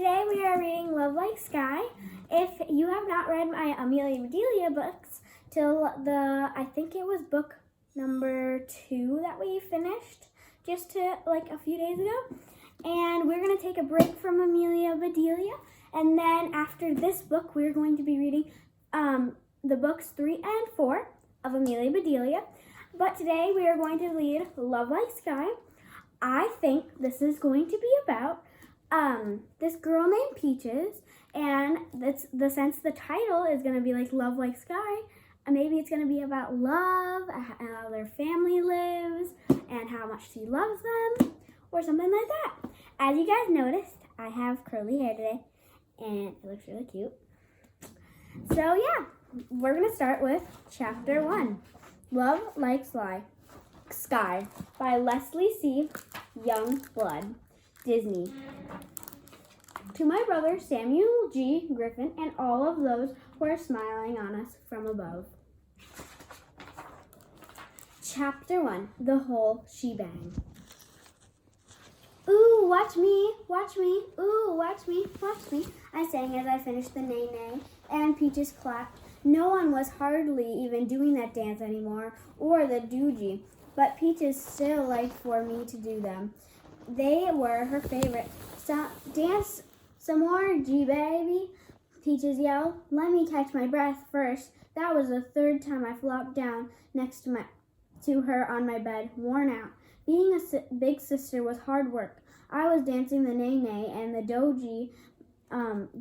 Today we are reading Love Like Sky. If you have not read my Amelia Bedelia books till I think it was book number 2 that we finished just a few days ago. And we're going to take a break from Amelia Bedelia. And then after this book, we're going to be reading the books 3 and 4 of Amelia Bedelia. But today we are going to read Love Like Sky. I think this is going to be about this girl named Peaches, and the title is going to be like Love Like Sky, and maybe it's going to be about love and how their family lives and how much she loves them or something like that. As you guys noticed, I have curly hair today and it looks really cute. So yeah, we're going to start with chapter 1, Love Like Sky by Leslie C. Youngblood, Disney. To my brother Samuel G. Griffin and all of those who are smiling on us from above. Chapter 1, The Whole Shebang. Ooh, watch me, ooh, watch me, I sang as I finished the neigh-neigh, and Peaches clapped. No one was hardly even doing that dance anymore, or the doogie, but Peaches still liked for me to do them. They were her favorite. Dance some more, G-baby, Peaches yelled. Let me catch my breath first. That was the third time I flopped down next to her on my bed, worn out. Being a big sister was hard work. I was dancing the neigh-neigh and the doji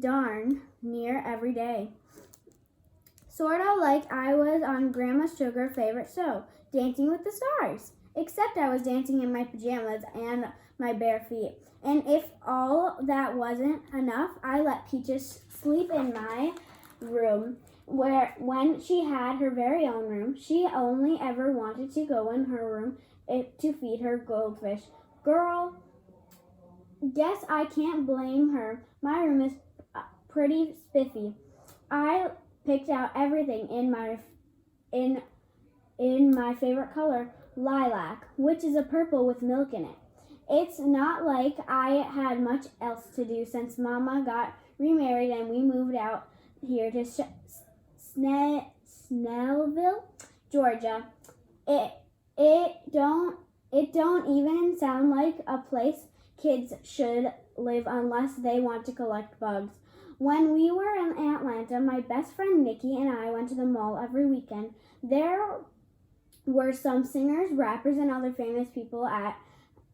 darn near every day. Sort of like I was on Grandma Sugar's favorite show, Dancing with the Stars. Except I was dancing in my pajamas and my bare feet. And if all that wasn't enough, I let Peaches sleep in my room, where when she had her very own room, she only ever wanted to go in her room to feed her goldfish. Girl, guess I can't blame her. My room is pretty spiffy. I picked out everything in my favorite color, lilac, which is a purple with milk in it. It's not like I had much else to do since Mama got remarried and we moved out here to Snellville, Georgia. It don't even sound like a place kids should live unless they want to collect bugs. When we were in Atlanta, my best friend Nikki and I went to the mall every weekend. There were some singers, rappers, and other famous people at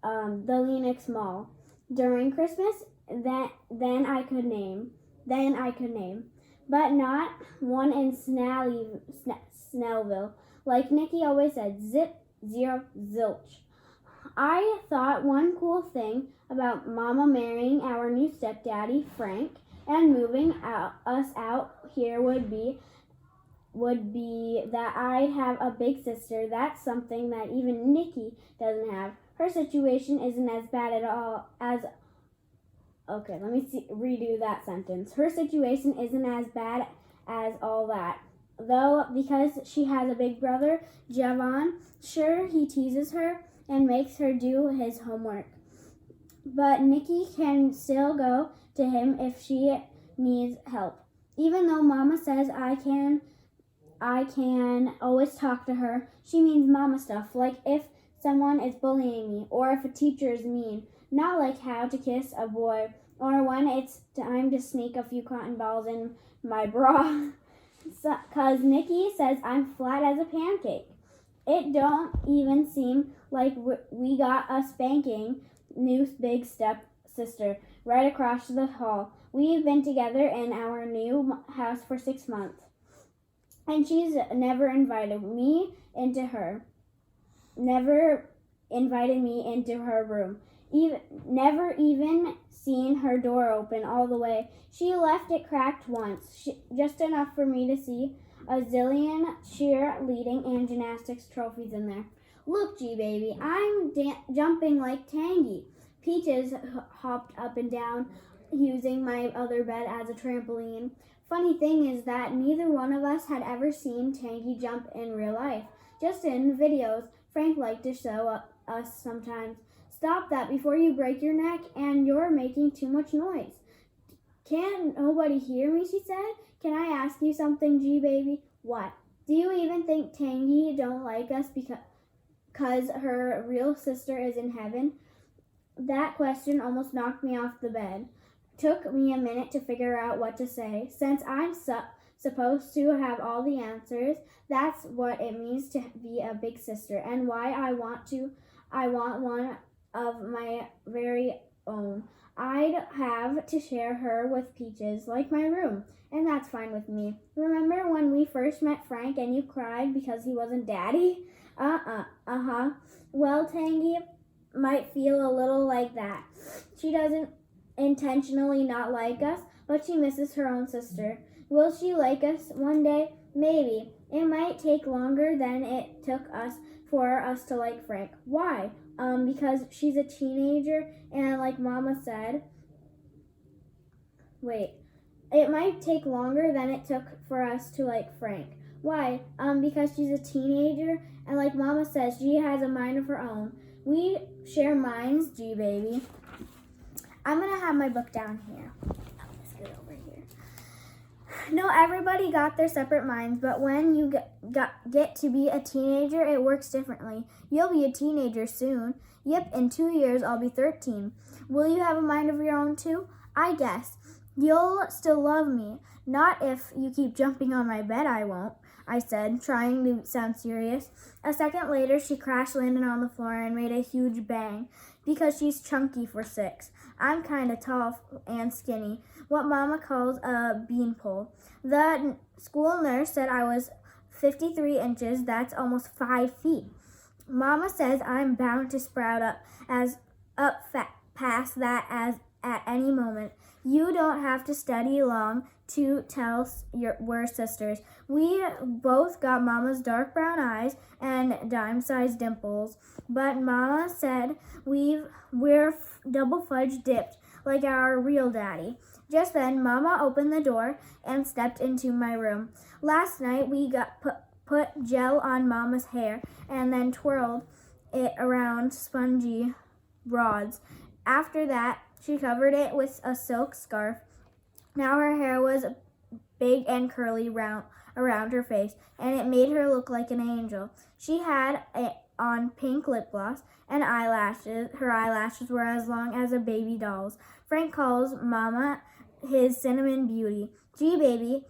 the Lenox Mall. During Christmas, then I could name, but not one in Snellville. Like Nikki always said, zip, zero, zilch. I thought one cool thing about Mama marrying our new stepdaddy, Frank, and moving us out here would be that I'd have a big sister. That's something that even Nikki doesn't have. Her situation isn't as bad at all as... Okay, let me redo that sentence. Her situation isn't as bad as all that. Though, because she has a big brother, Javon, sure, he teases her and makes her do his homework. But Nikki can still go to him if she needs help. Even though Mama says I can always talk to her, she means Mama stuff, like if someone is bullying me or if a teacher is mean, not like how to kiss a boy or when it's time to sneak a few cotton balls in my bra. 'Cause Nikki says I'm flat as a pancake. It don't even seem like we got a spanking new big step sister right across the hall. We've been together in our new house for 6 months. And she's never invited me into her room. Never even seen her door open all the way. She left it cracked once, just enough for me to see a zillion cheerleading and gymnastics trophies in there. Look, G-baby, I'm jumping like Tangy. Peaches hopped up and down, using my other bed as a trampoline. Funny thing is that neither one of us had ever seen Tangy jump in real life, just in videos Frank liked to show us sometimes. Stop that before you break your neck and you're making too much noise. Can't nobody hear me, she said. Can I ask you something, G baby? What? Do you even think Tangy don't like us because her real sister is in heaven? That question almost knocked me off the bed. Took me a minute to figure out what to say. Since I'm supposed to have all the answers, that's what it means to be a big sister, and why I want one of my very own. I'd have to share her with Peaches, like my room, and that's fine with me. Remember when we first met Frank and you cried because he wasn't Daddy? Uh-huh. Well, Tangy might feel a little like that. She doesn't intentionally not like us, but she misses her own sister. Will she like us one day? Maybe. It might take longer than it took us for us to like Frank. Why? Because she's a teenager, and like Mama said, it might take longer than it took for us to like Frank. Why? Because she's a teenager, and like Mama says, she has a mind of her own. We share minds, G baby. I'm gonna have my book down here. Let's get it over here. No, everybody got their separate minds, but when you get to be a teenager, it works differently. You'll be a teenager soon. Yep, in 2 years, I'll be 13. Will you have a mind of your own too? I guess. You'll still love me. Not if you keep jumping on my bed, I won't, I said, trying to sound serious. A second later, she crash landed on the floor and made a huge bang, because she's chunky for 6. I'm kind of tall and skinny, what Mama calls a beanpole. The school nurse said I was 53 inches, that's almost 5 feet. Mama says I'm bound to sprout past that at any moment. You don't have to study long to tell we're sisters. We both got Mama's dark brown eyes and dime-sized dimples, but Mama said we're double fudge dipped like our real daddy. Just then, Mama opened the door and stepped into my room. Last night, we got put gel on Mama's hair and then twirled it around spongy rods. After that, she covered it with a silk scarf. Now her hair was big and curly around her face, and it made her look like an angel. She had on pink lip gloss and eyelashes. Her eyelashes were as long as a baby doll's. Frank calls Mama his cinnamon beauty. Gee, baby,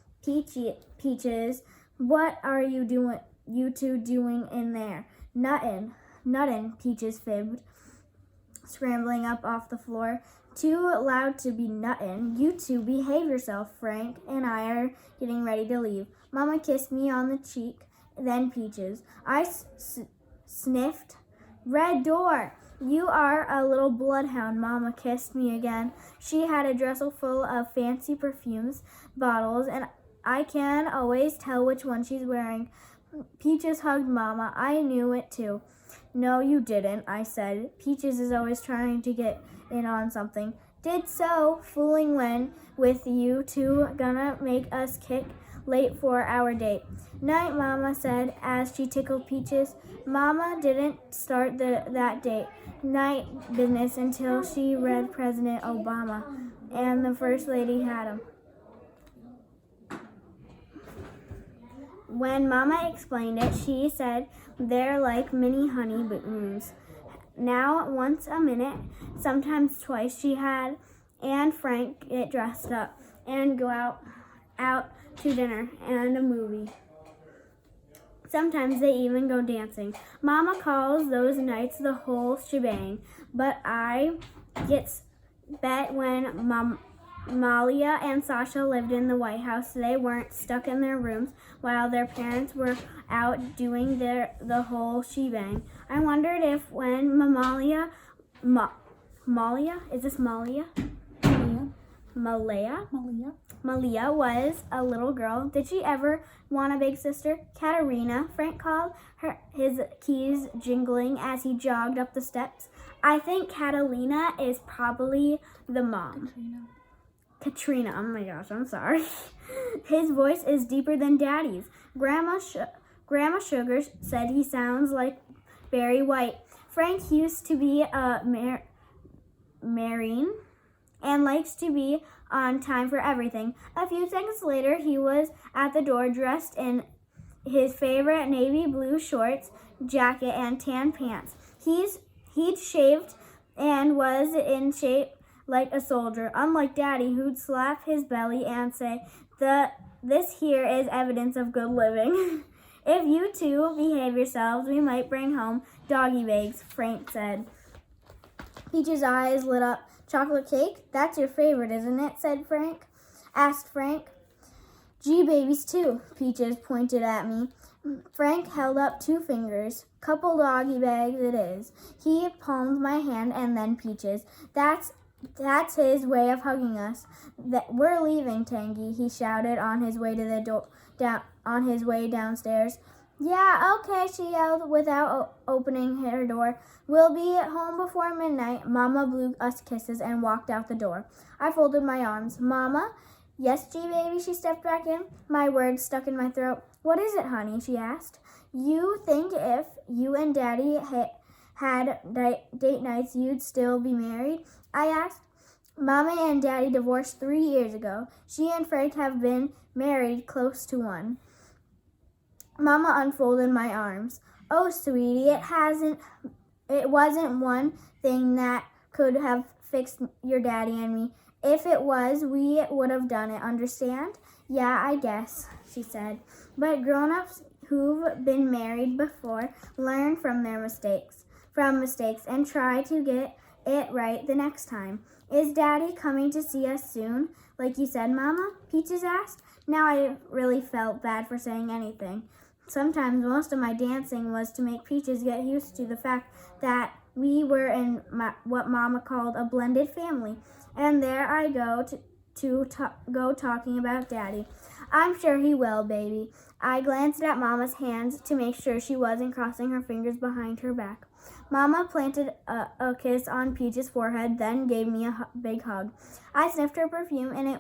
Peaches, what are you two doing in there? Nuttin', Peaches fibbed, scrambling up off the floor. Too loud to be nuttin'. You two behave yourself. Frank and I are getting ready to leave. Mama kissed me on the cheek, then Peaches. I sniffed. Red door. You are a little bloodhound. Mama kissed me again. She had a dresser full of fancy perfumes, bottles, and I can always tell which one she's wearing. Peaches hugged Mama. I knew it too. No, you didn't, I said. Peaches is always trying to get in on something. Did so, fooling when with you two gonna make us kick late for our date. Night, Mama said as she tickled Peaches. Mama didn't start that date night business until she read President Obama and the First Lady had him. When Mama explained it, she said they're like mini honey balloons. Now, once a minute, sometimes twice, she had and Frank get dressed up and go out to dinner and a movie. Sometimes they even go dancing. Mama calls those nights the whole shebang, but I bet when Malia and Sasha lived in the White House, they weren't stuck in their rooms while their parents were out doing the whole shebang. I wondered if when Malia, is this Malia? Malia was a little girl. Did she ever want a big sister? Katerina, Frank called, his keys jingling as he jogged up the steps. I think Catalina is probably the mom. Katrina, oh my gosh, I'm sorry. His voice is deeper than Daddy's. Grandma Sugar said he sounds like Barry White. Frank used to be a Marine. and likes to be on time for everything. A few seconds later, he was at the door dressed in his favorite navy blue shorts, jacket, and tan pants. He'd shaved and was in shape like a soldier, unlike Daddy, who'd slap his belly and say, this here is evidence of good living. If you two behave yourselves, we might bring home doggy bags, Frank said. Peach's eyes lit up. Chocolate cake? That's your favorite, isn't it? Asked Frank. Gee, babies too, Peaches pointed at me. Frank held up 2 fingers. Couple doggy bags it is. He palmed my hand and then Peaches. That's his way of hugging us. We're leaving, Tangy, he shouted on his way to the door. On his way downstairs. Yeah, okay, she yelled without opening her door. We'll be home before midnight. Mama blew us kisses and walked out the door. I folded my arms. Mama? Yes, G baby, she stepped back in. My words stuck in my throat. What is it, honey? She asked. You think if you and Daddy had date nights, you'd still be married? I asked. Mama and Daddy divorced 3 years ago. She and Frank have been married close to 1. Mama unfolded my arms. Oh, sweetie, it wasn't one thing that could have fixed your daddy and me. If it was, we would have done it, understand? Yeah, I guess, she said. But grown-ups who've been married before learn from mistakes and try to get it right the next time. Is Daddy coming to see us soon, like you said, Mama? Peaches asked. Now I really felt bad for saying anything. Sometimes most of my dancing was to make Peaches get used to the fact that we were in what Mama called a blended family. And there I go go talking about Daddy. I'm sure he will, baby. I glanced at Mama's hands to make sure she wasn't crossing her fingers behind her back. Mama planted a kiss on Peach's forehead, then gave me a big hug. I sniffed her perfume, and I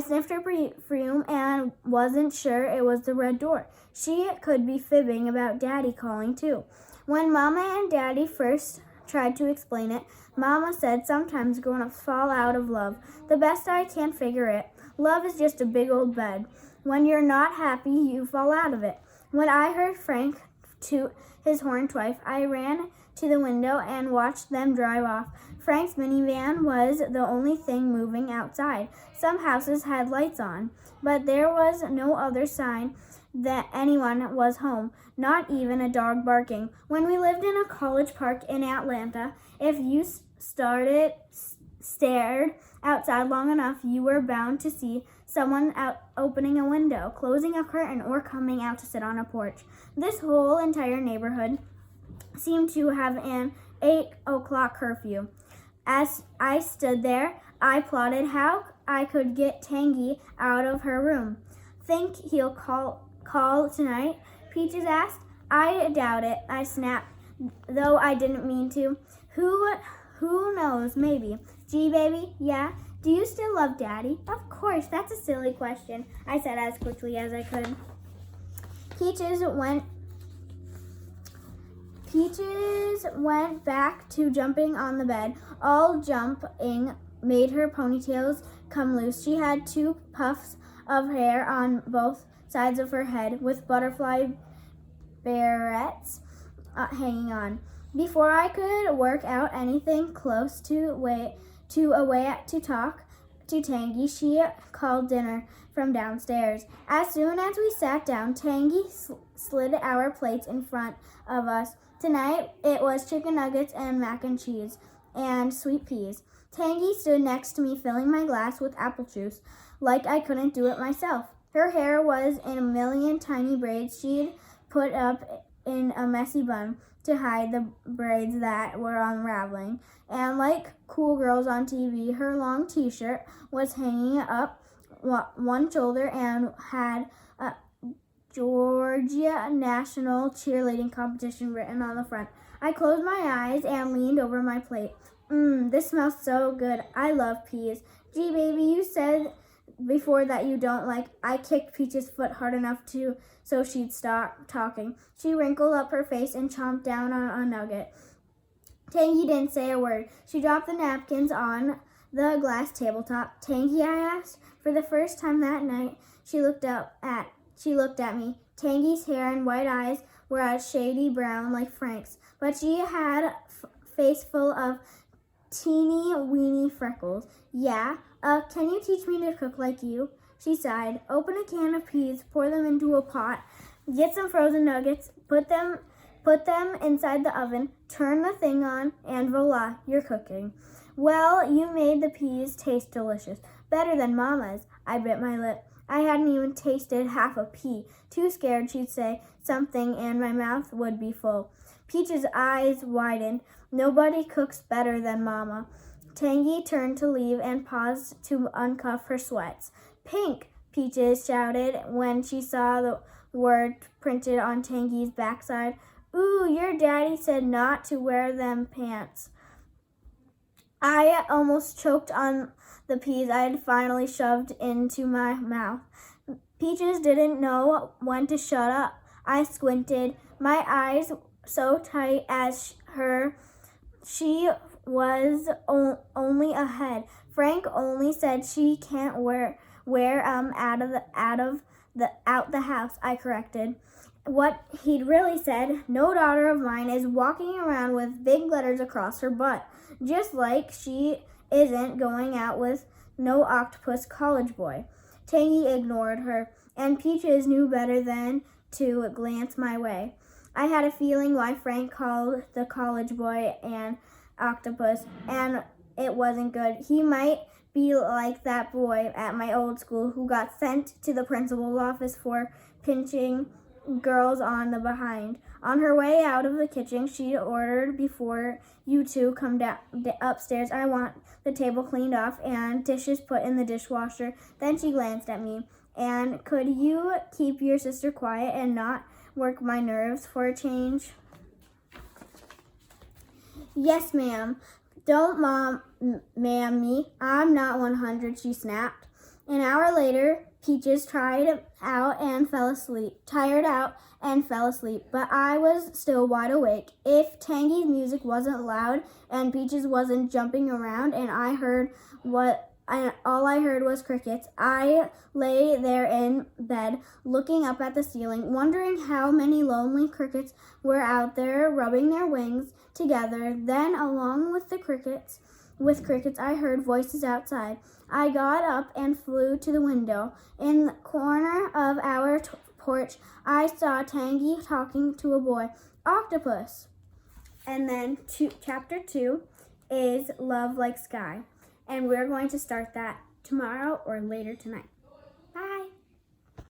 sniffed her perfume and wasn't sure it was the red door. She could be fibbing about Daddy calling, too. When Mama and Daddy first tried to explain it, Mama said sometimes grown-ups fall out of love. The best I can figure it, love is just a big old bed. When you're not happy, you fall out of it. When I heard Frank toot his horn twice, I ran to the window and watched them drive off. Frank's minivan was the only thing moving outside. Some houses had lights on, but there was no other sign that anyone was home, not even a dog barking. When we lived in a college park in Atlanta, if you stared outside long enough, you were bound to see someone out opening a window, closing a curtain, or coming out to sit on a porch. This whole entire neighborhood seemed to have an 8 o'clock curfew. As I stood there, I plotted how I could get Tangy out of her room. Think he'll call tonight? Peaches asked. I doubt it, I snapped, though I didn't mean to. Who knows, maybe. Gee, baby, yeah? Do you still love Daddy? Of course, that's a silly question, I said as quickly as I could. Peaches went back to jumping on the bed. All jumping made her ponytails come loose. She had 2 puffs of hair on both sides of her head with butterfly barrettes hanging on. Before I could work out anything close to a way to talk to Tangy, she called dinner from downstairs. As soon as we sat down, Tangy slid our plates in front of us. Tonight, it was chicken nuggets and mac and cheese and sweet peas. Tangy stood next to me, filling my glass with apple juice, like I couldn't do it myself. Her hair was in a million tiny braids she'd put up in a messy bun to hide the braids that were unraveling. And like cool girls on TV, her long t-shirt was hanging up one shoulder and had Georgia National Cheerleading Competition written on the front. I closed my eyes and leaned over my plate. This smells so good. I love peas. Gee, baby, you said before that you don't like. I kicked Peach's foot hard enough so she'd stop talking. She wrinkled up her face and chomped down on a nugget. Tangy didn't say a word. She dropped the napkins on the glass tabletop. Tangy, I asked. For the first time that night, she looked at me. Tangy's hair and white eyes were a shady brown like Frank's, but she had a face full of teeny weeny freckles. Yeah, can you teach me to cook like you? She sighed. Open a can of peas, pour them into a pot, get some frozen nuggets, put them inside the oven, turn the thing on, and voila, you're cooking. Well, you made the peas taste delicious. Better than Mama's. I bit my lip. I hadn't even tasted half a pea. Too scared she'd say something and my mouth would be full. Peach's eyes widened. Nobody cooks better than Mama. Tangy turned to leave and paused to uncuff her sweats. Pink, Peaches shouted when she saw the word printed on Tangy's backside. Ooh, your daddy said not to wear them pants. I almost choked on the peas I had finally shoved into my mouth. Peaches didn't know when to shut up. I squinted, my eyes so tight as her. She was only ahead. Frank only said she can't wear out the house, I corrected. What he'd really said, no daughter of mine is walking around with big letters across her butt, just like she isn't going out with no octopus college boy. Tangy ignored her, and Peaches knew better than to glance my way. I had a feeling why Frank called the college boy an octopus, and it wasn't good. He might be like that boy at my old school who got sent to the principal's office for pinching girls on the behind. On her way out of the kitchen, she ordered, before you two come down upstairs, I want the table cleaned off and dishes put in the dishwasher. Then she glanced at me. And could you keep your sister quiet and not work my nerves for a change? Yes, ma'am. Don't ma'am me. I'm not 100, she snapped. An hour later, Peaches tired out and fell asleep, but I was still wide awake. If Tangy's music wasn't loud and Peaches wasn't jumping around and all I heard was crickets, I lay there in bed, looking up at the ceiling, wondering how many lonely crickets were out there rubbing their wings together. Then, along with crickets, I heard voices outside. I got up and flew to the window. In the corner of our porch, I saw Tangy talking to a boy. Octopus. And then chapter 2 is Love Like Sky. And we're going to start that tomorrow or later tonight.